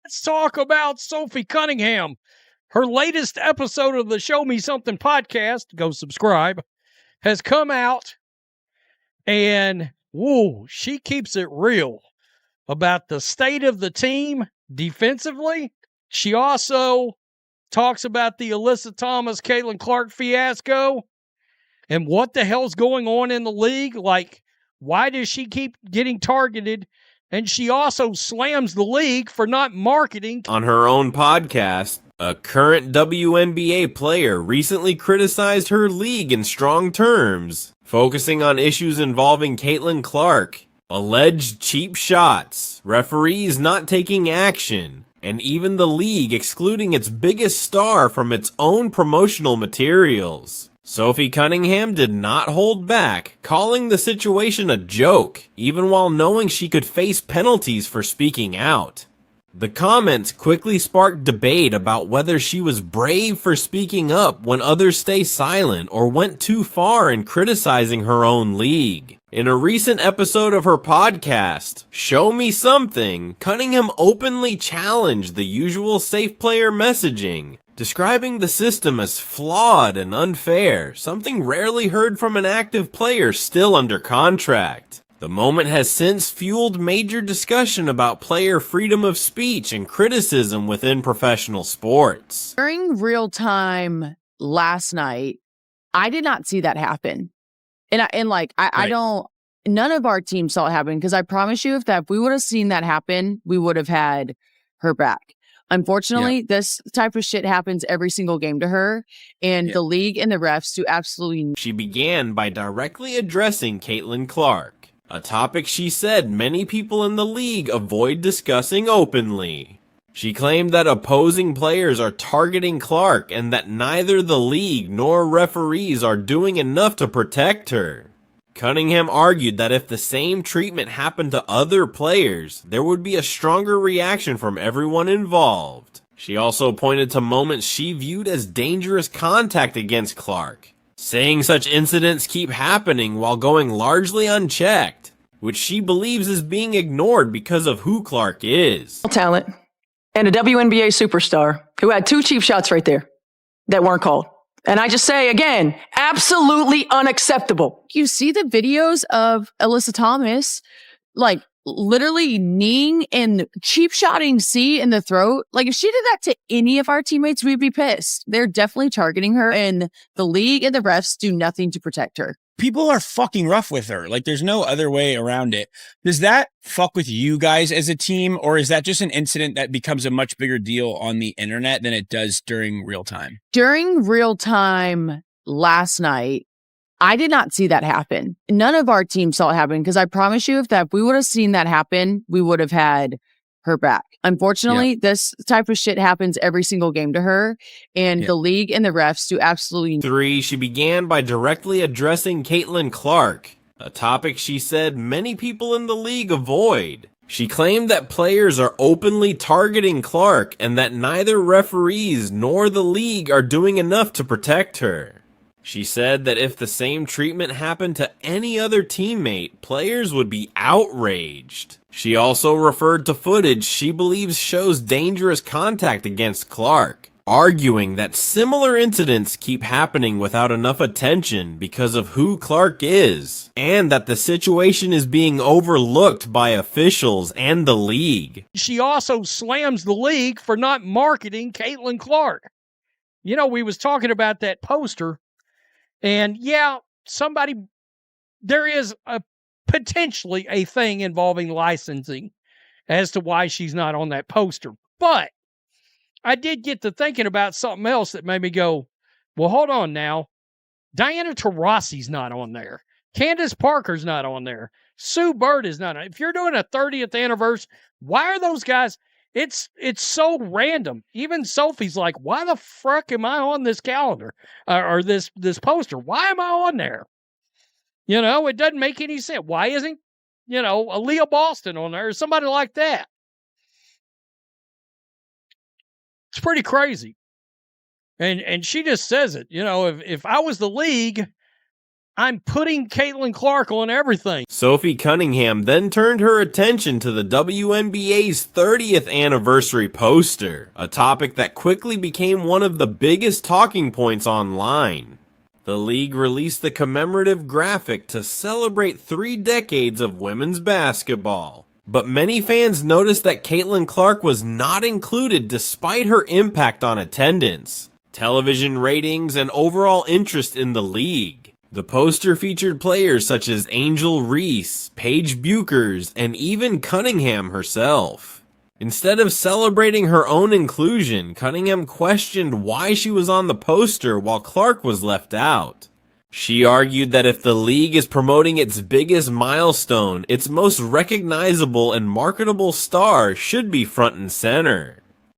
Let's talk about Sophie Cunningham. Her latest episode of the Show Me Something podcast, go subscribe, has come out, and whoa, she keeps it real about the state of the team defensively. She also talks about the Alyssa Thomas, Caitlin Clark fiasco and what the hell's going on in the league. Like, why does she keep getting targeted? And she also slams the league for not marketing. On her own podcast, a current WNBA player recently criticized her league in strong terms, focusing on issues involving Caitlin Clark, alleged cheap shots, referees not taking action, and even the league excluding its biggest star from its own promotional materials. Sophie Cunningham did not hold back, calling the situation a joke, even while knowing she could face penalties for speaking out. The comments quickly sparked debate about whether she was brave for speaking up when others stay silent or went too far in criticizing her own league. In a recent episode of her podcast, Show Me Something, Cunningham openly challenged the usual safe player messaging, describing the system as flawed and unfair, something rarely heard from an active player still under contract. The moment has since fueled major discussion about player freedom of speech and criticism within professional sports. During real time last night, I did not see that happen. I don't, none of our team saw it happen, because I promise you, if we would have seen that happen, we would have had her back. Unfortunately, this type of shit happens every single game to her, and the league and the refs do absolutely. She began by directly addressing Caitlin Clark, a topic she said many people in the league avoid discussing openly. She claimed that opposing players are targeting Clark and that neither the league nor referees are doing enough to protect her. Cunningham argued that if the same treatment happened to other players, there would be a stronger reaction from everyone involved. She also pointed to moments she viewed as dangerous contact against Clark, saying such incidents keep happening while going largely unchecked, which she believes is being ignored because of who Clark is. Talent and a WNBA superstar who had 2 cheap shots right there that weren't called. And I just say again, absolutely unacceptable. You see the videos of Alyssa Thomas, like literally kneeing and cheap shotting C in the throat. Like, if she did that to any of our teammates, we'd be pissed. They're definitely targeting her, and the league and the refs do nothing to protect her. People are fucking rough with her. Like, there's no other way around it. Does that fuck with you guys as a team, or is that just an incident that becomes a much bigger deal on the internet than it does during real time? During real time last night, I did not see that happen. None of our team saw it happen, because I promise you, if we would have seen that happen, we would have had her back. Unfortunately, this type of shit happens every single game to her, and the league and the refs do absolutely. 3. She began by directly addressing Caitlin Clark, a topic she said many people in the league avoid. She claimed that players are openly targeting Clark and that neither referees nor the league are doing enough to protect her. She said that if the same treatment happened to any other teammate, players would be outraged. She also referred to footage she believes shows dangerous contact against Clark, arguing that similar incidents keep happening without enough attention because of who Clark is, and that the situation is being overlooked by officials and the league. She also slams the league for not marketing Caitlin Clark. You know, we was talking about that poster. And there is potentially a thing involving licensing as to why she's not on that poster. But I did get to thinking about something else that made me go, well, hold on now. Diana Taurasi's not on there. Candace Parker's not on there. Sue Bird is not on. If you're doing a 30th anniversary, why are those guys? It's so random. Even Sophie's like, why the fuck am I on this calendar or this poster? Why am I on there? You know, it doesn't make any sense. Why isn't, Aaliyah Boston on there or somebody like that? It's pretty crazy. And she just says it. You know, if I was the league, I'm putting Caitlin Clark on everything. Sophie Cunningham then turned her attention to the WNBA's 30th anniversary poster, a topic that quickly became one of the biggest talking points online. The league released the commemorative graphic to celebrate 3 decades of women's basketball. But many fans noticed that Caitlin Clark was not included despite her impact on attendance, television ratings, and overall interest in the league. The poster featured players such as Angel Reese, Paige Buchers, and even Cunningham herself. Instead of celebrating her own inclusion, Cunningham questioned why she was on the poster while Clark was left out. She argued that if the league is promoting its biggest milestone, its most recognizable and marketable star should be front and center.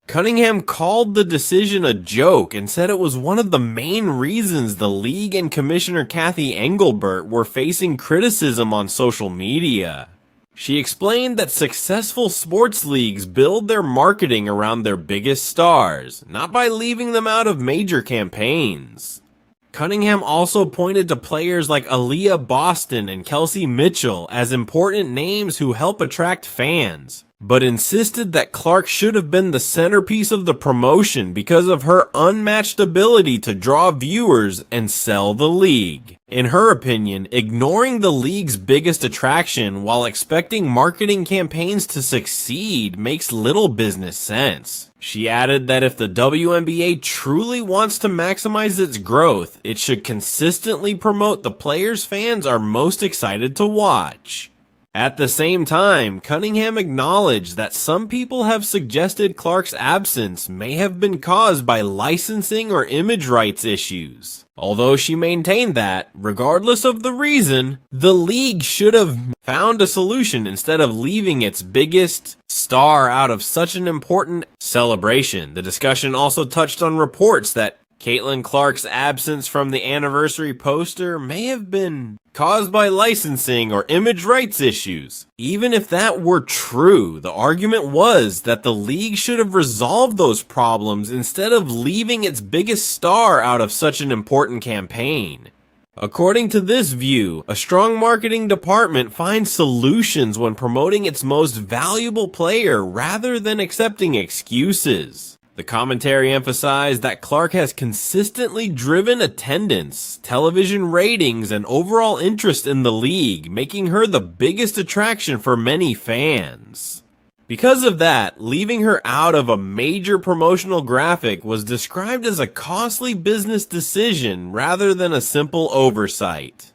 Cunningham called the decision a joke and said it was one of the main reasons the league and Commissioner Kathy Engelbert were facing criticism on social media. She explained that successful sports leagues build their marketing around their biggest stars, not by leaving them out of major campaigns. Cunningham also pointed to players like Aaliyah Boston and Kelsey Mitchell as important names who help attract fans, but insisted that Clark should have been the centerpiece of the promotion because of her unmatched ability to draw viewers and sell the league. In her opinion, ignoring the league's biggest attraction while expecting marketing campaigns to succeed makes little business sense. She added that if the WNBA truly wants to maximize its growth, it should consistently promote the players fans are most excited to watch. At the same time, Cunningham acknowledged that some people have suggested Clark's absence may have been caused by licensing or image rights issues. Although she maintained that, regardless of the reason, the league should have found a solution instead of leaving its biggest star out of such an important celebration. The discussion also touched on reports that Caitlin Clark's absence from the anniversary poster may have been caused by licensing or image rights issues. Even if that were true, the argument was that the league should have resolved those problems instead of leaving its biggest star out of such an important campaign. According to this view, a strong marketing department finds solutions when promoting its most valuable player rather than accepting excuses. The commentary emphasized that Clark has consistently driven attendance, television ratings, and overall interest in the league, making her the biggest attraction for many fans. Because of that, leaving her out of a major promotional graphic was described as a costly business decision rather than a simple oversight.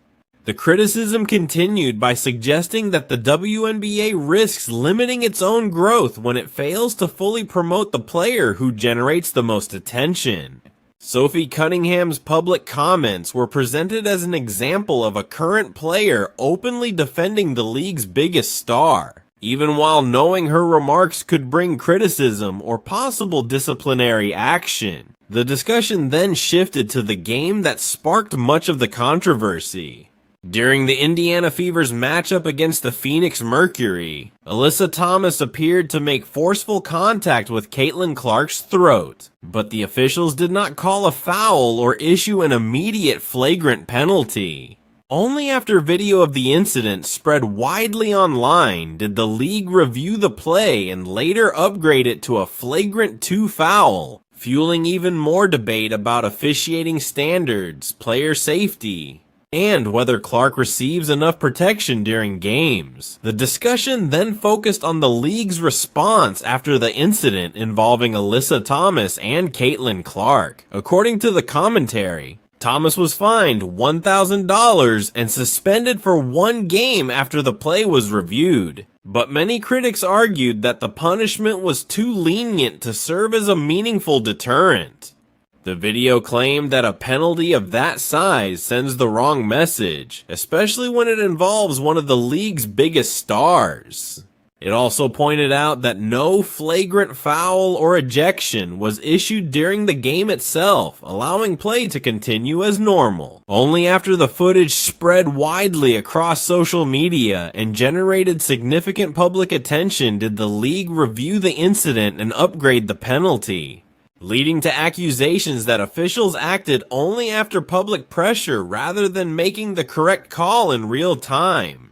The criticism continued by suggesting that the WNBA risks limiting its own growth when it fails to fully promote the player who generates the most attention. Sophie Cunningham's public comments were presented as an example of a current player openly defending the league's biggest star, even while knowing her remarks could bring criticism or possible disciplinary action. The discussion then shifted to the game that sparked much of the controversy. During the Indiana Fever's matchup against the Phoenix Mercury, Alyssa Thomas appeared to make forceful contact with Caitlin Clark's throat, but the officials did not call a foul or issue an immediate flagrant penalty. Only after video of the incident spread widely online did the league review the play and later upgrade it to a flagrant 2 foul, fueling even more debate about officiating standards, player safety, and whether Clark receives enough protection during games. The discussion then focused on the league's response after the incident involving Alyssa Thomas and Caitlin Clark. According to the commentary, Thomas was fined $1,000 and suspended for 1 game after the play was reviewed. But many critics argued that the punishment was too lenient to serve as a meaningful deterrent. The video claimed that a penalty of that size sends the wrong message, especially when it involves one of the league's biggest stars. It also pointed out that no flagrant foul or ejection was issued during the game itself, allowing play to continue as normal. Only after the footage spread widely across social media and generated significant public attention did the league review the incident and upgrade the penalty, leading to accusations that officials acted only after public pressure rather than making the correct call in real time.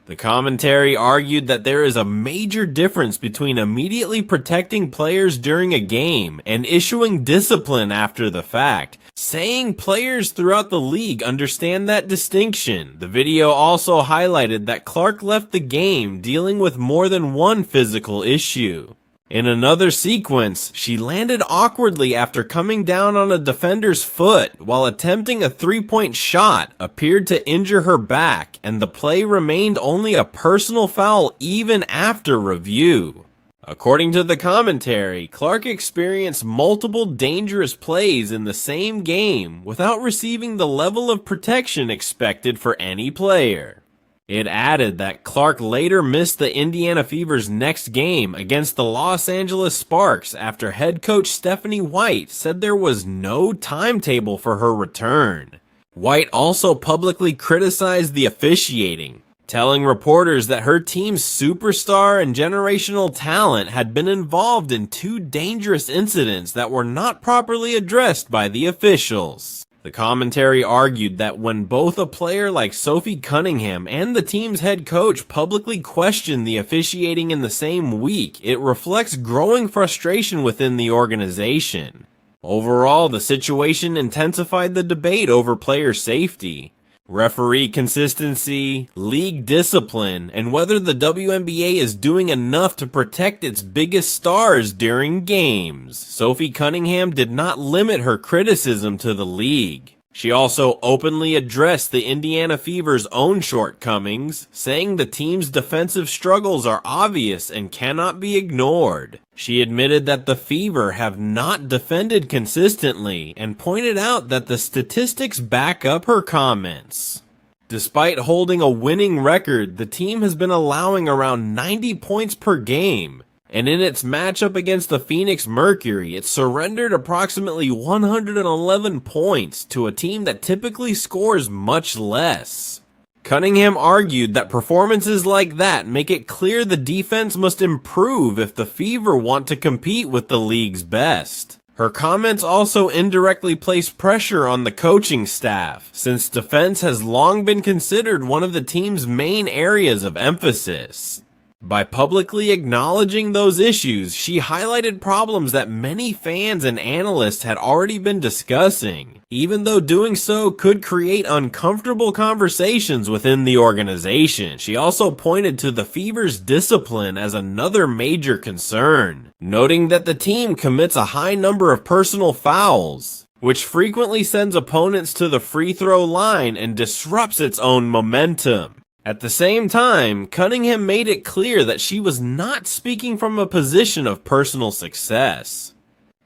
The commentary argued that there is a major difference between immediately protecting players during a game and issuing discipline after the fact, saying players throughout the league understand that distinction. The video also highlighted that Clark left the game dealing with more than one physical issue. In another sequence, she landed awkwardly after coming down on a defender's foot while attempting a three-point shot, appeared to injure her back, and the play remained only a personal foul even after review. According to the commentary, Clark experienced multiple dangerous plays in the same game without receiving the level of protection expected for any player. It added that Clark later missed the Indiana Fever's next game against the Los Angeles Sparks after head coach Stephanie White said there was no timetable for her return. White also publicly criticized the officiating, telling reporters that her team's superstar and generational talent had been involved in two dangerous incidents that were not properly addressed by the officials. The commentary argued that when both a player like Sophie Cunningham and the team's head coach publicly question the officiating in the same week, it reflects growing frustration within the organization. Overall, the situation intensified the debate over player safety, referee consistency, league discipline, and whether the WNBA is doing enough to protect its biggest stars during games. Sophie Cunningham did not limit her criticism to the league. She also openly addressed the Indiana Fever's own shortcomings, saying the team's defensive struggles are obvious and cannot be ignored. She admitted that the Fever have not defended consistently and pointed out that the statistics back up her comments. Despite holding a winning record, the team has been allowing around 90 points per game, and in its matchup against the Phoenix Mercury, it surrendered approximately 111 points to a team that typically scores much less. Cunningham argued that performances like that make it clear the defense must improve if the Fever want to compete with the league's best. Her comments also indirectly place pressure on the coaching staff, since defense has long been considered one of the team's main areas of emphasis. By publicly acknowledging those issues, she highlighted problems that many fans and analysts had already been discussing, even though doing so could create uncomfortable conversations within the organization. She also pointed to the Fever's discipline as another major concern, noting that the team commits a high number of personal fouls, which frequently sends opponents to the free throw line and disrupts its own momentum. At the same time, Cunningham made it clear that she was not speaking from a position of personal success.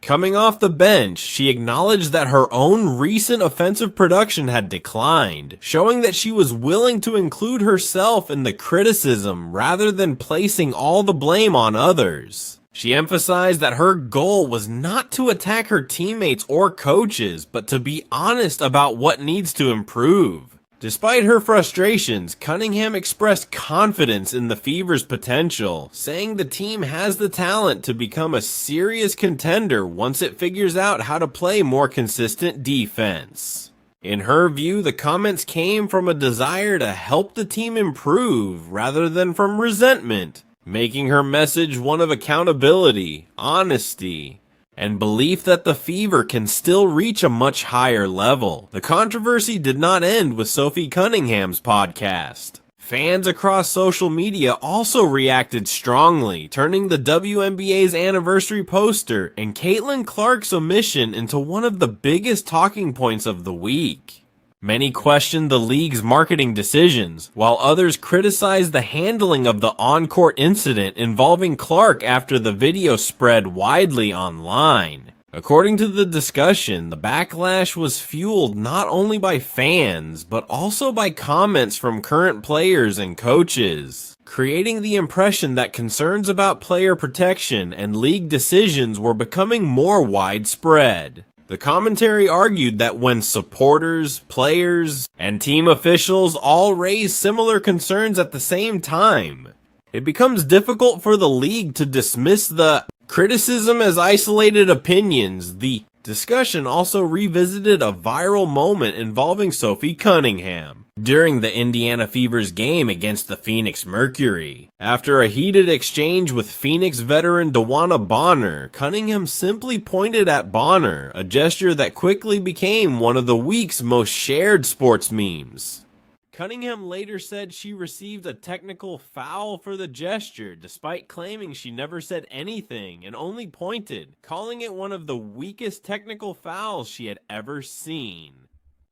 Coming off the bench, she acknowledged that her own recent offensive production had declined, showing that she was willing to include herself in the criticism rather than placing all the blame on others. She emphasized that her goal was not to attack her teammates or coaches, but to be honest about what needs to improve. Despite her frustrations, Cunningham expressed confidence in the Fever's potential, saying the team has the talent to become a serious contender once it figures out how to play more consistent defense. In her view, the comments came from a desire to help the team improve rather than from resentment, making her message one of accountability, honesty, and belief that the Fever can still reach a much higher level. The controversy did not end with Sophie Cunningham's podcast. Fans across social media also reacted strongly, turning the WNBA's anniversary poster and Caitlin Clark's omission into one of the biggest talking points of the week. Many questioned the league's marketing decisions, while others criticized the handling of the on-court incident involving Clark after the video spread widely online. According to the discussion, the backlash was fueled not only by fans, but also by comments from current players and coaches, creating the impression that concerns about player protection and league decisions were becoming more widespread. The commentary argued that when supporters, players, and team officials all raise similar concerns at the same time, it becomes difficult for the league to dismiss the criticism as isolated opinions. The discussion also revisited a viral moment involving Sophie Cunningham, during the Indiana Fever's game against the Phoenix Mercury. After a heated exchange with Phoenix veteran DeWanna Bonner, Cunningham simply pointed at Bonner, a gesture that quickly became one of the week's most shared sports memes. Cunningham later said she received a technical foul for the gesture, despite claiming she never said anything and only pointed, calling it one of the weakest technical fouls she had ever seen.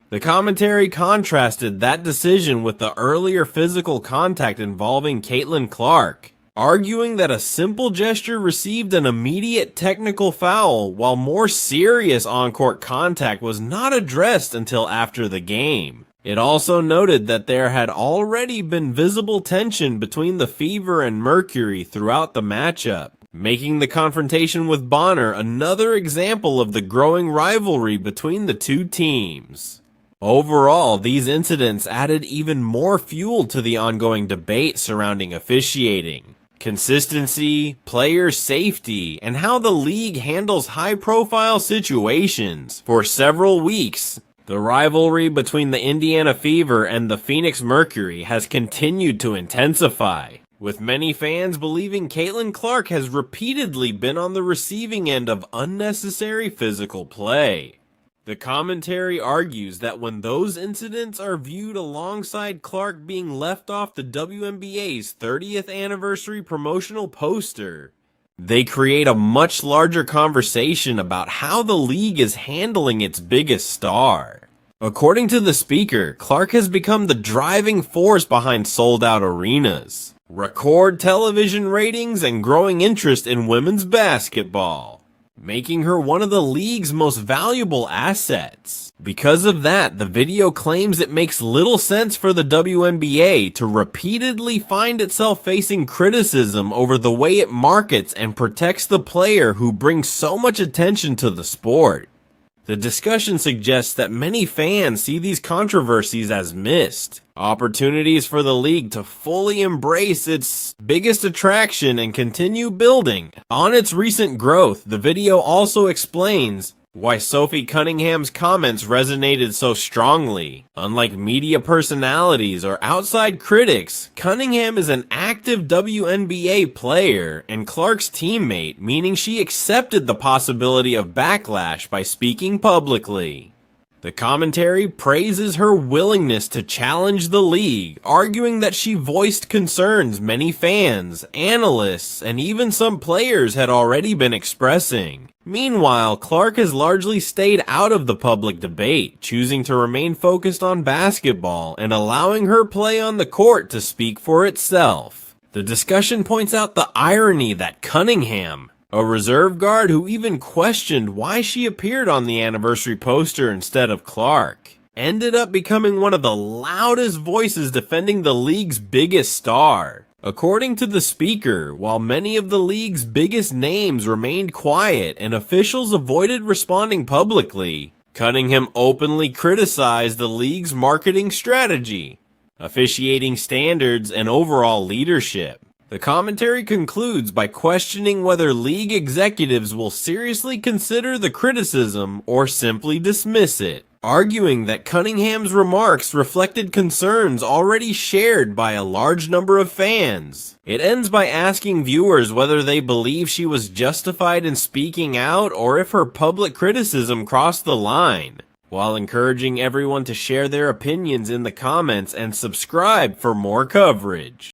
The commentary contrasted that decision with the earlier physical contact involving Caitlin Clark, arguing that a simple gesture received an immediate technical foul, while more serious on-court contact was not addressed until after the game. It also noted that there had already been visible tension between the Fever and Mercury throughout the matchup, making the confrontation with Bonner another example of the growing rivalry between the two teams. Overall, these incidents added even more fuel to the ongoing debate surrounding officiating, consistency, player safety, and how the league handles high-profile situations. For several weeks, the rivalry between the Indiana Fever and the Phoenix Mercury has continued to intensify, with many fans believing Caitlin Clark has repeatedly been on the receiving end of unnecessary physical play. The commentary argues that when those incidents are viewed alongside Clark being left off the WNBA's 30th anniversary promotional poster, they create a much larger conversation about how the league is handling its biggest star. According to the speaker, Clark has become the driving force behind sold-out arenas, record television ratings, and growing interest in women's basketball, making her one of the league's most valuable assets. Because of that, the video claims it makes little sense for the WNBA to repeatedly find itself facing criticism over the way it markets and protects the player who brings so much attention to the sport. The discussion suggests that many fans see these controversies as missed opportunities for the league to fully embrace its biggest attraction and continue building on its recent growth. The video also explains why Sophie Cunningham's comments resonated so strongly. Unlike media personalities or outside critics, Cunningham is an active WNBA player and Clark's teammate, meaning she accepted the possibility of backlash by speaking publicly. The commentary praises her willingness to challenge the league, arguing that she voiced concerns many fans, analysts, and even some players had already been expressing. Meanwhile, Clark has largely stayed out of the public debate, choosing to remain focused on basketball and allowing her play on the court to speak for itself. The discussion points out the irony that Cunningham, a reserve guard who even questioned why she appeared on the anniversary poster instead of Clark, ended up becoming one of the loudest voices defending the league's biggest star. According to the speaker, while many of the league's biggest names remained quiet and officials avoided responding publicly, Cunningham openly criticized the league's marketing strategy, officiating standards, and overall leadership. The commentary concludes by questioning whether league executives will seriously consider the criticism or simply dismiss it, arguing that Cunningham's remarks reflected concerns already shared by a large number of fans. It ends by asking viewers whether they believe she was justified in speaking out or if her public criticism crossed the line, while encouraging everyone to share their opinions in the comments and subscribe for more coverage.